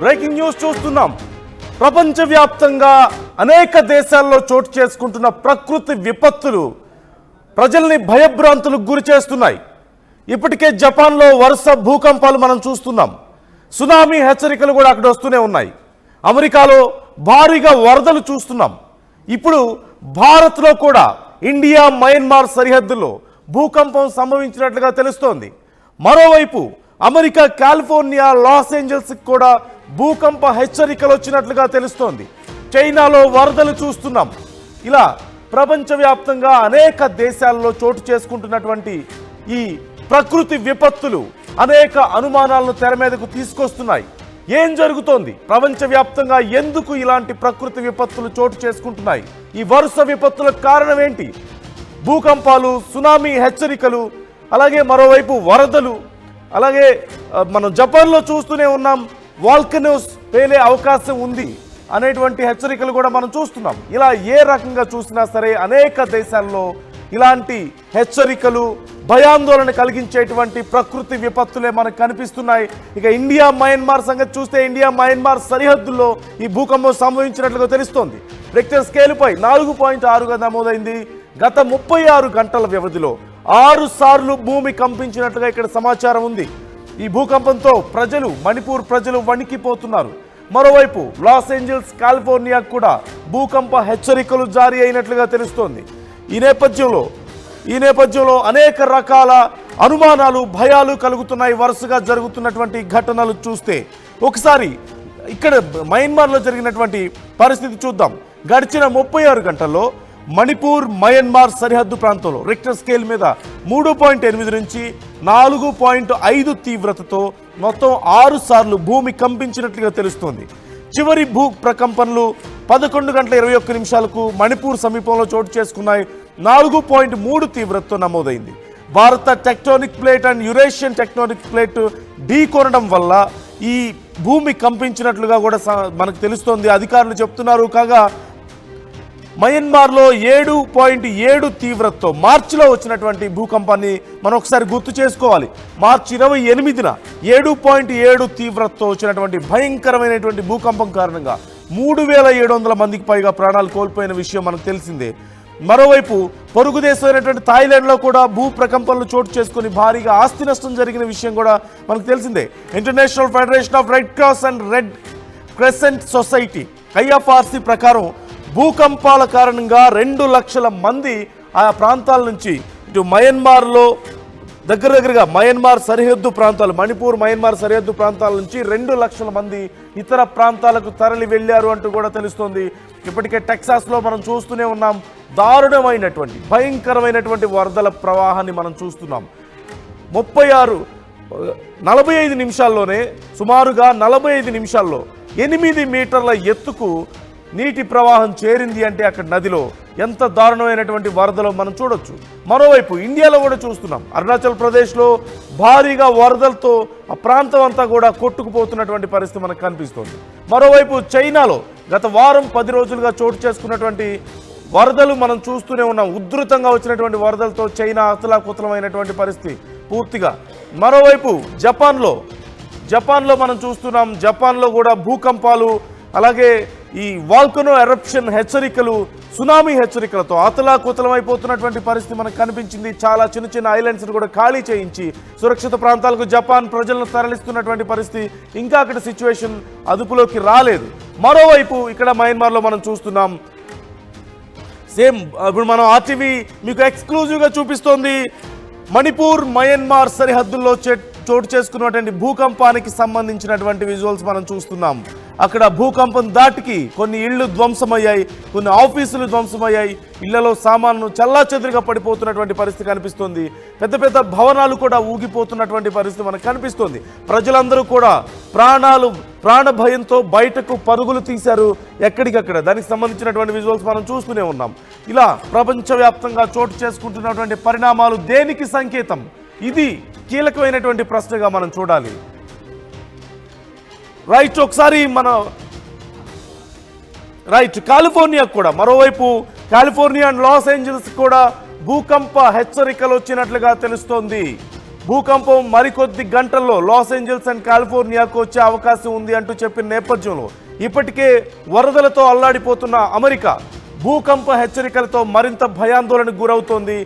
Breaking news చూస్తున్నాం. ప్రపంచవ్యాప్తంగా అనేక దేశాల్లో చోటు చేసుకుంటున్న ప్రకృతి విపత్తులు ప్రజల్ని భయభ్రాంతులకు గురి చేస్తున్నాయి. ఇప్పటికే జపాన్లో వరుస భూకంపాలు మనం చూస్తున్నాం. సునామీ హెచ్చరికలు కూడా అక్కడ వస్తూనే ఉన్నాయి. అమెరికాలో భారీగా వరదలు చూస్తున్నాం. ఇప్పుడు భారత్లో కూడా ఇండియా మయన్మార్ సరిహద్దులో భూకంపం సంభవించినట్లుగా తెలుస్తోంది. మరోవైపు అమెరికా కాలిఫోర్నియా లాస్ ఏంజల్స్కి కూడా భూకంప హెచ్చరికలు వచ్చినట్లుగా తెలుస్తోంది. చైనాలో వరదలు చూస్తున్నాం. ఇలా ప్రపంచవ్యాప్తంగా అనేక దేశాల్లో చోటు చేసుకుంటున్నటువంటి ఈ ప్రకృతి విపత్తులు అనేక అనుమానాలను తెర మీదకు తీసుకొస్తున్నాయి. ఏం జరుగుతోంది? ప్రపంచవ్యాప్తంగా ఎందుకు ఇలాంటి ప్రకృతి విపత్తులు చోటు చేసుకుంటున్నాయి? ఈ వరుస విపత్తులకు కారణం ఏంటి? భూకంపాలు, సునామీ హెచ్చరికలు, అలాగే మరోవైపు వరదలు, అలాగే మనం జపాన్లో చూస్తూనే ఉన్నాం వాల్కనోస్ పేలే అవకాశం ఉంది అనేటువంటి హెచ్చరికలు కూడా మనం చూస్తున్నాం. ఇలా ఏ రకంగా చూసినా సరే అనేక దేశాల్లో ఇలాంటి హెచ్చరికలు, భయాందోళన కలిగించేటువంటి ప్రకృతి విపత్తులే మనకు కనిపిస్తున్నాయి. ఇక ఇండియా మయన్మార్ సంగతి చూస్తే ఇండియా మయన్మార్ సరిహద్దుల్లో ఈ భూకంపం సంభవించినట్లుగా తెలుస్తోంది. రిక్టర్ స్కేలుపై 4.6గా నమోదైంది. గత 36 గంటల వ్యవధిలో 6 సార్లు భూమి కంపించినట్లుగా ఇక్కడ సమాచారం ఉంది. ఈ భూకంపంతో మణిపూర్ ప్రజలు వణికిపోతున్నారు. మరోవైపు లాస్ ఏంజల్స్, కాలిఫోర్నియా కూడా భూకంప హెచ్చరికలు జారీ అయినట్లుగా తెలుస్తోంది. ఈ నేపథ్యంలో అనేక రకాల అనుమానాలు, భయాలు కలుగుతున్నాయి. వరుసగా జరుగుతున్నటువంటి ఘటనలు చూస్తే ఒకసారి ఇక్కడ మయన్మార్లో జరిగినటువంటి పరిస్థితి చూద్దాం. గడిచిన 36 గంటల్లో మణిపూర్ మయన్మార్ సరిహద్దు ప్రాంతంలో రిక్టర్ స్కేల్ మీద 3.8 నుంచి 4.5 తీవ్రతతో మొత్తం 6 సార్లు భూమి కంపించినట్లుగా తెలుస్తోంది. చివరి భూ ప్రకంపనలు 11 గంటల 21 నిమిషాలకు మణిపూర్ సమీపంలో చోటు చేసుకున్నాయి. 4.3 తీవ్రతతో నమోదైంది. భారత tectonic plate and Eurasian tectonic plate ఢీకొనడం వల్ల ఈ భూమి కంపించినట్లుగా కూడా మనకు తెలుస్తోంది, అధికారులు చెప్తున్నారు. కాగా మయన్మార్లో 7.7 తీవ్రతతో మార్చిలో వచ్చినటువంటి భూకంపాన్ని మనం ఒకసారి గుర్తు చేసుకోవాలి. మార్చి 28న 7.7 తీవ్రతతో వచ్చినటువంటి భయంకరమైనటువంటి భూకంపం కారణంగా 3700 మందికి పైగా ప్రాణాలు కోల్పోయిన విషయం మనకు తెలిసిందే. మరోవైపు పొరుగు దేశమైనటువంటి థాయిలాండ్లో కూడా భూ ప్రకంపనలు చోటు చేసుకుని భారీగా ఆస్తి నష్టం జరిగిన విషయం కూడా మనకు తెలిసిందే. International federation of red cross and red crescent society IFRC ప్రకారం భూకంపాల కారణంగా 2 లక్షల మంది ఆ ప్రాంతాల నుంచి ఇటు మయన్మార్లో దగ్గరగా మయన్మార్ సరిహద్దు ప్రాంతాలు, మణిపూర్ మయన్మార్ సరిహద్దు ప్రాంతాల నుంచి 2 లక్షల మంది ఇతర ప్రాంతాలకు తరలి వెళ్ళారు అంటూ కూడా తెలుస్తోంది. ఇప్పటికే టెక్సాస్లో మనం చూస్తూనే ఉన్నాం. దారుణమైనటువంటి భయంకరమైనటువంటి వరదల ప్రవాహాన్ని మనం చూస్తున్నాం. 45 నిమిషాల్లోనే సుమారుగా 45 నిమిషాల్లో 8 మీటర్ల ఎత్తుకు నీటి ప్రవాహం చేరింది అంటే అక్కడ నదిలో ఎంత దారుణమైనటువంటి వరదలో మనం చూడొచ్చు. మరోవైపు ఇండియాలో కూడా చూస్తున్నాం. అరుణాచల్ ప్రదేశ్లో భారీగా వరదలతో ఆ ప్రాంతం అంతా కూడా కొట్టుకుపోతున్నటువంటి పరిస్థితి మనకు కనిపిస్తోంది. మరోవైపు చైనాలో గత వారం 10 రోజులుగా చోటు చేసుకున్నటువంటి వరదలు మనం చూస్తూనే ఉన్నాం. ఉధృతంగా వచ్చినటువంటి వరదలతో చైనా అతలాకుతలమైనటువంటి పరిస్థితి పూర్తిగా. మరోవైపు జపాన్లో మనం చూస్తున్నాం. జపాన్లో కూడా భూకంపాలు, అలాగే ఈ వాల్కనో ఎరప్షన్ హెచ్చరికలు, సునామీ హెచ్చరికలతో అతలాకుతలమైపోతున్నటువంటి పరిస్థితి మనకు కనిపించింది. చాలా చిన్న ఐలాండ్స్ను కూడా ఖాళీ చేయించి సురక్షిత ప్రాంతాలకు జపాన్ ప్రజలను తరలిస్తున్నటువంటి పరిస్థితి. ఇంకా అక్కడ సిచ్యువేషన్ అదుపులోకి రాలేదు. మరోవైపు ఇక్కడ మయన్మార్లో మనం చూస్తున్నాం. సేమ్ ఇప్పుడు మనం RTV మీకు ఎక్స్క్లూజివ్గా చూపిస్తోంది. మణిపూర్ మయన్మార్ సరిహద్దుల్లో చోటు చేసుకున్నటువంటి భూకంపానికి సంబంధించినటువంటి విజువల్స్ మనం చూస్తున్నాం. అక్కడ భూకంపం దాటికి కొన్ని ఇళ్లు ధ్వంసమయ్యాయి, కొన్ని ఆఫీసులు ధ్వంసమయ్యాయి. ఇళ్లలో సామాను చెల్లాచెదురుగా పడిపోతున్నటువంటి పరిస్థితి కనిపిస్తుంది. పెద్ద భవనాలు కూడా ఊగిపోతున్నటువంటి పరిస్థితి మనకు కనిపిస్తుంది. ప్రజలందరూ కూడా ప్రాణ భయంతో బయటకు పరుగులు తీశారు ఎక్కడికక్కడ. దానికి సంబంధించినటువంటి విజువల్స్ మనం చూస్తూనే ఉన్నాం. ఇలా ప్రపంచవ్యాప్తంగా చోటు చేసుకుంటున్నటువంటి పరిణామాలు దేనికి సంకేతం? ఇది కీలకమైనటువంటి ప్రశ్నగా మనం చూడాలి. ఒకసారి కాలిఫోర్నియా కూడా, మరోవైపు కాలిఫోర్నియా అండ్ లాస్ ఏంజల్స్ కూడా భూకంప హెచ్చరికలు వచ్చినట్లుగా తెలుస్తోంది. భూకంపం మరికొద్ది గంటల్లో లాస్ ఏంజల్స్ అండ్ కాలిఫోర్నియాకు వచ్చే అవకాశం ఉంది అంటూ చెప్పిన నేపథ్యంలో ఇప్పటికే వరదలతో అల్లాడిపోతున్న అమెరికా భూకంప హెచ్చరికలతో మరింత భయాందోళనకు గురవుతోంది.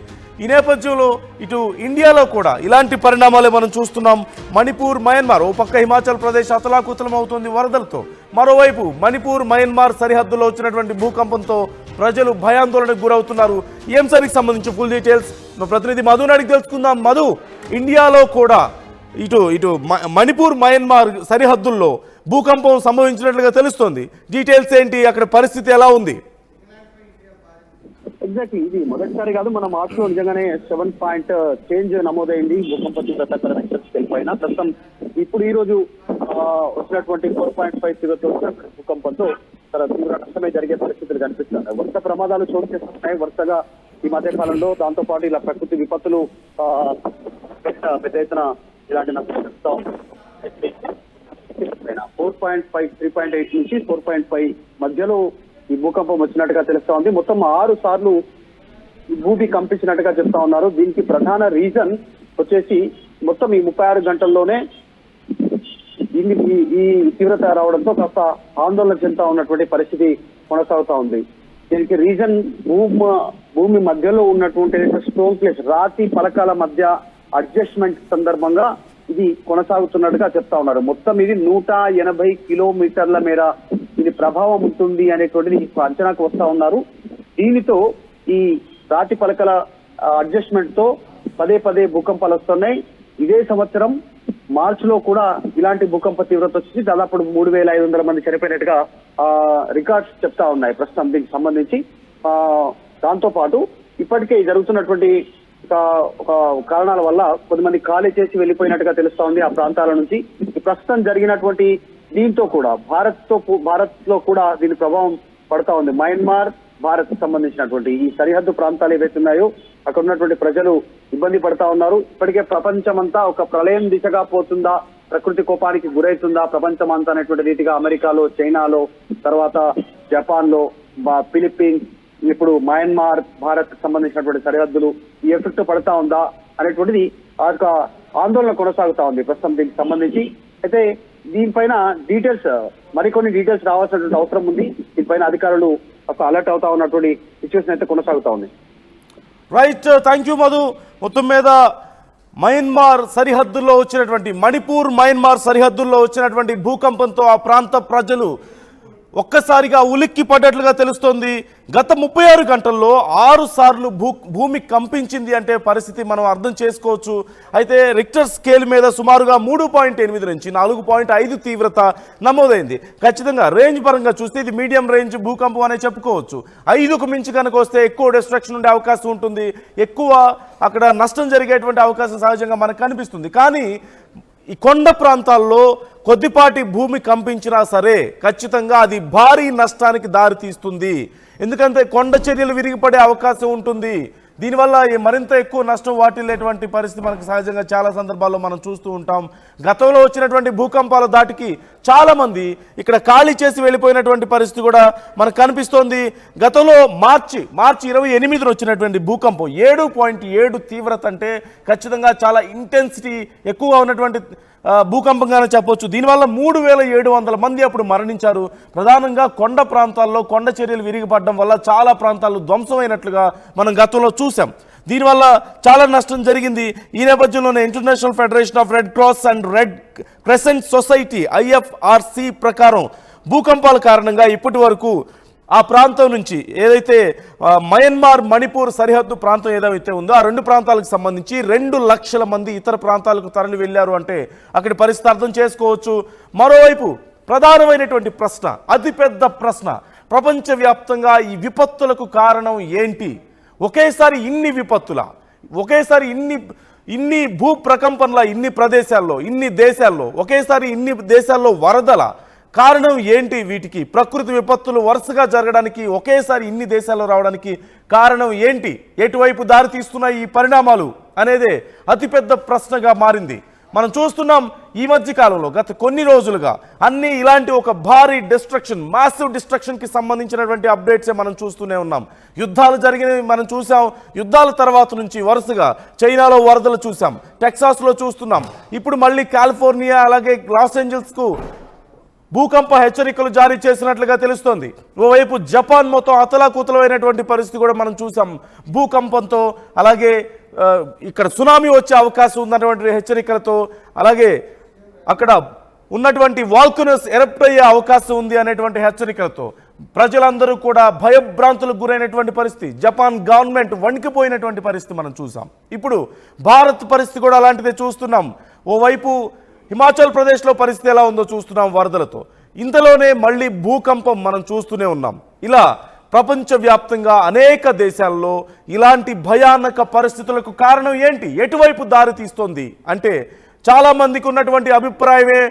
ఈ నేపథ్యంలో ఇటు ఇండియాలో కూడా ఇలాంటి పరిణామాలే మనం చూస్తున్నాం. మణిపూర్, మయన్మార్, ఓ పక్క హిమాచల్ ప్రదేశ్ అతలాకుతలం అవుతుంది వరదలతో, మరోవైపు మణిపూర్, మయన్మార్ సరిహద్దులో వచ్చినటువంటి భూకంపంతో ప్రజలు భయాందోళనకు గురవుతున్నారు. ఈ అంశానికి సంబంధించి ఫుల్ డీటెయిల్స్ మా ప్రతినిధి మధుని అడిగి తెలుసుకుందాం. మధు, ఇండియాలో కూడా ఇటు ఇటు మణిపూర్, మయన్మార్ సరిహద్దుల్లో భూకంపం సంభవించినట్లుగా తెలుస్తోంది. డీటెయిల్స్ ఏంటి, అక్కడ పరిస్థితి ఎలా ఉంది? ఎగ్జాక్ట్లీ, ఇది మొదటిసారి కాదు, మన మార్చిలో నిజంగానే 7 పాయింట్ చేంజ్ నమోదైంది భూకంప తీవ్రత పైన. ప్రస్తుతం ఇప్పుడు ఈ రోజు వచ్చినటువంటి 4.5 తీవ్రతతో భూకంపంతో చాలా తీవ్ర నష్టమే జరిగే పరిస్థితులు కనిపిస్తున్నాయి. వరుస ప్రమాదాలు చోటు చేసుకుంటున్నాయి వరుసగా ఈ మధ్య కాలంలో. దాంతో పాటు ఇలా ప్రకృతి విపత్తులు పెద్ద ఎత్తున ఇలాంటి నష్టం జరుగుతూ ఉన్నాయి. 4.5, 3.8 నుంచి 4.5 మధ్యలో ఈ భూకంపం వచ్చినట్టుగా తెలుస్తా ఉంది. మొత్తం 6 సార్లు భూమి కంపించినట్టుగా చెప్తా ఉన్నారు. దీనికి ప్రధాన రీజన్ వచ్చేసి మొత్తం ఈ 36 గంటల్లోనే ఈ తీవ్రత రావడంతో కాస్త ఆందోళన చెందుతా ఉన్నటువంటి పరిస్థితి కొనసాగుతా ఉంది. దీనికి రీజన్ భూమి మధ్యలో ఉన్నటువంటి స్టోన్ ప్లేస్, రాతి పలకాల మధ్య అడ్జస్ట్మెంట్ సందర్భంగా ఇది కొనసాగుతున్నట్టుగా చెప్తా ఉన్నారు. మొత్తం ఇది 180 కిలోమీటర్ల మేర ఇది ప్రభావం ఉంటుంది అనేటువంటిది అంచనాకు వస్తా ఉన్నారు. దీనితో ఈ రాతి పలకల అడ్జస్ట్మెంట్ తో పదే భూకంపాలు వస్తున్నాయి. ఇదే సంవత్సరం మార్చిలో కూడా ఇలాంటి భూకంప తీవ్రత వచ్చి దాదాపు 3,500 మంది చనిపోయినట్టుగా రికార్డ్స్ చెప్తా ఉన్నాయి ప్రస్తుతం దీనికి సంబంధించి. దాంతో పాటు ఇప్పటికే జరుగుతున్నటువంటి ఒక కారణాల వల్ల కొంతమంది ఖాళీ చేసి వెళ్ళిపోయినట్టుగా తెలుస్తా ఉంది ఆ ప్రాంతాల నుంచి. ప్రస్తుతం జరిగినటువంటి దీంతో కూడా భారత్ లో కూడా దీని ప్రభావం పడతా ఉంది. మయన్మార్, భారత్ సంబంధించినటువంటి ఈ సరిహద్దు ప్రాంతాలు ఏవైతే ఉన్నాయో అక్కడ ఉన్నటువంటి ప్రజలు ఇబ్బంది పడతా ఉన్నారు. ఇప్పటికే ప్రపంచమంతా ఒక ప్రళయం దిశగా పోతుందా, ప్రకృతి కోపానికి గురవుతుందా ప్రపంచం అంతా అనేటువంటి రీతిగా అమెరికాలో, చైనాలో, తర్వాత జపాన్ లో, ఫిలిప్పీన్స్, ఇప్పుడు మయన్మార్, భారత్ సంబంధించినటువంటి సరిహద్దులు ఈ ఎఫెక్ట్ పడతా ఉందా అనేటువంటిది ఆ యొక్క ఆందోళన కొనసాగుతా ఉంది ప్రస్తుతం దీనికి సంబంధించి. అయితే దీనిపైన డీటెయిల్స్, మరికొన్ని డీటెయిల్స్ రావాల్సినటువంటి అవసరం ఉంది. దీనిపైన అధికారులు అలర్ట్ అవుతా ఉన్నటువంటి సిచ్యువేషన్ అయితే కొనసాగుతా ఉంది. Right, thank you Madhu. మొత్తం మీద మయన్మార్ సరిహద్దుల్లో వచ్చినటువంటి మణిపూర్, మయన్మార్ సరిహద్దుల్లో వచ్చినటువంటి భూకంపంతో ఆ ప్రాంత ప్రజలు ఒక్కసారిగా ఉలిక్కి పడ్డట్లుగా తెలుస్తోంది. గత 36 గంటల్లో 6 సార్లు భూమి కంపించింది అంటే పరిస్థితి మనం అర్థం చేసుకోవచ్చు. అయితే రిక్టర్ స్కేల్ మీద సుమారుగా 3.8 నుంచి 4.5 తీవ్రత నమోదైంది. ఖచ్చితంగా రేంజ్ పరంగా చూస్తే ఇది మీడియం రేంజ్ భూకంపం అనే చెప్పుకోవచ్చు. 5కు మించి కనుక వస్తే ఎక్కువ డిస్ట్రక్షన్ ఉండే అవకాశం ఉంటుంది, ఎక్కువ అక్కడ నష్టం జరిగేటువంటి అవకాశం సహజంగా మనకు కనిపిస్తుంది. కానీ ఈ కొండ ప్రాంతాల్లో కొద్దిపాటి భూమి కంపించినా సరే ఖచ్చితంగా అది భారీ నష్టానికి దారితీస్తుంది. ఎందుకంటే కొండ చర్యలు విరిగిపడే అవకాశం ఉంటుంది. దీనివల్ల మరింత ఎక్కువ నష్టం వాటిల్లేటువంటి పరిస్థితి మనకు సహజంగా చాలా సందర్భాల్లో మనం చూస్తూ ఉంటాం. గతంలో వచ్చినటువంటి భూకంపాల దాటికి చాలామంది ఇక్కడ ఖాళీ చేసి వెళ్ళిపోయినటువంటి పరిస్థితి కూడా మనకు కనిపిస్తోంది. గతంలో మార్చి 28న వచ్చినటువంటి భూకంపం 7.7 తీవ్రత అంటే ఖచ్చితంగా చాలా ఇంటెన్సిటీ ఎక్కువగా ఉన్నటువంటి భూకంపంగానే చెప్పొచ్చు. దీనివల్ల 3,700 మంది అప్పుడు మరణించారు. ప్రధానంగా కొండ ప్రాంతాల్లో కొండ చర్యలు విరిగిపడడం వల్ల చాలా ప్రాంతాలు ధ్వంసమైనట్లుగా మనం గతంలో చూసాం. దీనివల్ల చాలా నష్టం జరిగింది. ఈ నేపథ్యంలోనే international federation of red cross and red crescent society IFRC ప్రకారం భూకంపాల కారణంగా ఇప్పటి వరకు ఆ ప్రాంతం నుంచి ఏదైతే మయన్మార్, మణిపూర్ సరిహద్దు ప్రాంతం ఏదైతే ఉందో ఆ 2 ప్రాంతాలకు సంబంధించి 2 లక్షల మంది ఇతర ప్రాంతాలకు తరలి వెళ్ళారు అంటే అక్కడి పరిస్థితి అర్థం చేసుకోవచ్చు. మరోవైపు ప్రధానమైనటువంటి ప్రశ్న, అతిపెద్ద ప్రశ్న, ప్రపంచవ్యాప్తంగా ఈ విపత్తులకు కారణం ఏంటి? ఒకేసారి ఇన్ని విపత్తుల, ఒకేసారి ఇన్ని భూ ప్రకంపనల, ఇన్ని ప్రదేశాల్లో, ఇన్ని దేశాల్లో, ఒకేసారి ఇన్ని దేశాల్లో వరదల కారణం ఏంటి? వీటికి ప్రకృతి విపత్తులు వరుసగా జరగడానికి, ఒకేసారి ఇన్ని దేశాల్లో రావడానికి కారణం ఏంటి? ఎటువైపు దారి తీస్తున్నాయి ఈ పరిణామాలు అనేదే అతిపెద్ద ప్రశ్నగా మారింది. మనం చూస్తున్నాం ఈ మధ్య కాలంలో గత కొన్ని రోజులుగా అన్ని ఇలాంటి ఒక భారీ డిస్ట్రక్షన్, మాసివ్ డిస్ట్రక్షన్కి సంబంధించినటువంటి అప్డేట్సే మనం చూస్తూనే ఉన్నాం. యుద్ధాలు జరిగినవి మనం చూసాం. యుద్ధాల తర్వాత నుంచి వరుసగా చైనాలో వరదలు చూసాం, టెక్సాస్లో చూస్తున్నాం, ఇప్పుడు మళ్ళీ కాలిఫోర్నియా అలాగే లాస్ ఏంజల్స్కు భూకంప హెచ్చరికలు జారీ చేసినట్లుగా తెలుస్తోంది. ఓవైపు జపాన్ మొత్తం అతలాకుతలమైనటువంటి పరిస్థితి కూడా మనం చూసాం భూకంపంతో. అలాగే ఇక్కడ సునామీ వచ్చే అవకాశం ఉన్నటువంటి హెచ్చరికలతో, అలాగే అక్కడ ఉన్నటువంటి వాల్కనోస్ ఎరప్ట్ అయ్యే అవకాశం ఉంది అనేటువంటి హెచ్చరికలతో ప్రజలందరూ కూడా భయభ్రాంతులకు గురైనటువంటి పరిస్థితి. జపాన్ గవర్నమెంట్ వణికిపోయినటువంటి పరిస్థితి మనం చూసాం. ఇప్పుడు భారత్ పరిస్థితి కూడా అలాంటిదే చూస్తున్నాం. ఓవైపు హిమాచల్ ప్రదేశ్లో పరిస్థితి ఎలా ఉందో చూస్తున్నాం వరదలతో. ఇంతలోనే మళ్ళీ భూకంపం మనం చూస్తూనే ఉన్నాం. ఇలా ప్రపంచవ్యాప్తంగా అనేక దేశాల్లో ఇలాంటి భయానక పరిస్థితులకు కారణం ఏంటి, ఎటువైపు దారి తీస్తోంది అంటే చాలామందికి ఉన్నటువంటి అభిప్రాయమే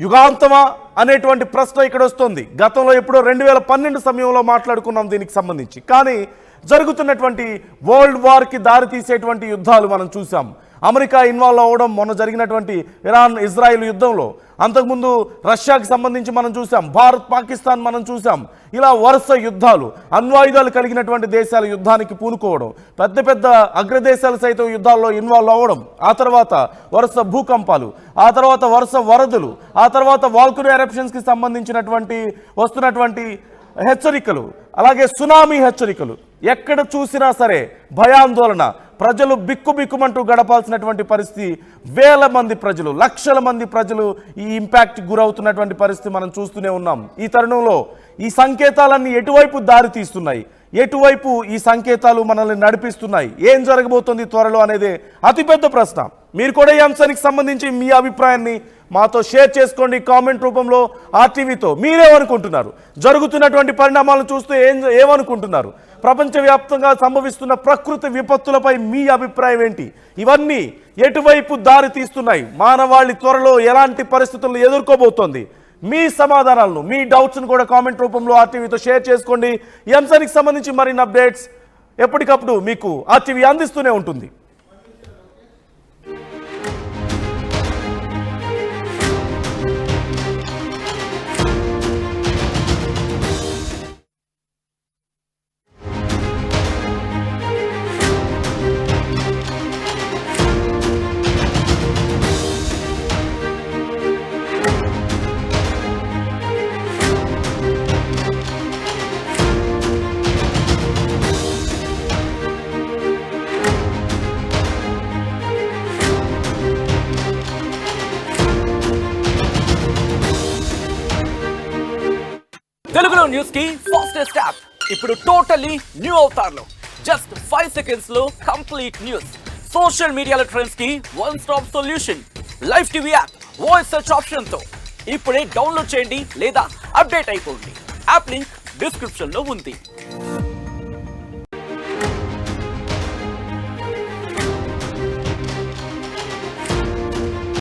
యుగాంతమా అనేటువంటి ప్రశ్న ఇక్కడ వస్తుంది. గతంలో ఎప్పుడో 2012 సమయంలో మాట్లాడుకున్నాం దీనికి సంబంధించి. కానీ జరుగుతున్నటువంటి వరల్డ్ వార్కి దారి తీసేటువంటి యుద్ధాలు మనం చూసాం. అమెరికా ఇన్వాల్వ్ అవ్వడం మొన్న జరిగినటువంటి ఇరాన్ ఇజ్రాయిల్ యుద్ధంలో, అంతకుముందు రష్యాకి సంబంధించి మనం చూసాం, భారత్ పాకిస్తాన్ మనం చూసాం. ఇలా వరుస యుద్ధాలు, అణ్వాయుధాలు కలిగినటువంటి దేశాలు యుద్ధానికి పూనుకోవడం, పెద్ద పెద్ద అగ్రదేశాలు సైతం యుద్ధాల్లో ఇన్వాల్వ్ అవ్వడం, ఆ తర్వాత వరుస భూకంపాలు, ఆ తర్వాత వరుస వరదలు, ఆ తర్వాత వాల్కనో ఎరప్షన్స్కి సంబంధించినటువంటి వస్తున్నటువంటి హెచ్చరికలు, అలాగే సునామీ హెచ్చరికలు. ఎక్కడ చూసినా సరే భయాందోళన, ప్రజలు బిక్కుబిక్కుమంటూ గడపాల్సినటువంటి పరిస్థితి. వేల మంది ప్రజలు, లక్షల మంది ప్రజలు ఈ ఇంపాక్ట్ గురవుతున్నటువంటి పరిస్థితి మనం చూస్తూనే ఉన్నాం. ఈ తరుణంలో ఈ సంకేతాలన్నీ ఎటువైపు దారి తీస్తున్నాయి, ఎటువైపు ఈ సంకేతాలు మనల్ని నడిపిస్తున్నాయి, ఏం జరగబోతుంది త్వరలో అనేది అతిపెద్ద ప్రశ్న. మీరు కూడా ఈ అంశానికి సంబంధించి మీ అభిప్రాయాన్ని మాతో షేర్ చేసుకోండి కామెంట్ రూపంలో. ఆర్టీవీతో మీరేమనుకుంటున్నారు, జరుగుతున్నటువంటి పరిణామాలను చూస్తూ ఏమనుకుంటున్నారు, ప్రపంచవ్యాప్తంగా సంభవిస్తున్న ప్రకృతి విపత్తులపై మీ అభిప్రాయం ఏంటి, ఇవన్నీ ఎటువైపు దారి తీస్తున్నాయి, మానవాళి త్వరలో ఎలాంటి పరిస్థితులను ఎదుర్కోబోతోంది, మీ సమాధానాలను, మీ డౌట్స్ను కూడా కామెంట్ రూపంలో ఆర్టీవీతో షేర్ చేసుకోండి. ఈ అంశానికి సంబంధించి మరిన్ని అప్డేట్స్ ఎప్పటికప్పుడు మీకు ఆర్టీవీ అందిస్తూనే ఉంటుంది. తెలుగులో న్యూస్ కి ఫాస్టెస్ట్ యాప్ ఇప్పుడు టోటలీ న్యూ అవతార్లో జస్ట్ 5 seconds లో కంప్లీట్ న్యూస్. సోషల్ మీడియాలో ట్రెండ్స్ కి one stop solution. Live TV app voice search option తో ఇప్పుడే డౌన్లోడ్ చేయండి లేదా అప్డేట్ అయిపోండి. యాప్ లింక్ డిస్క్రిప్షన్ లో ఉంది.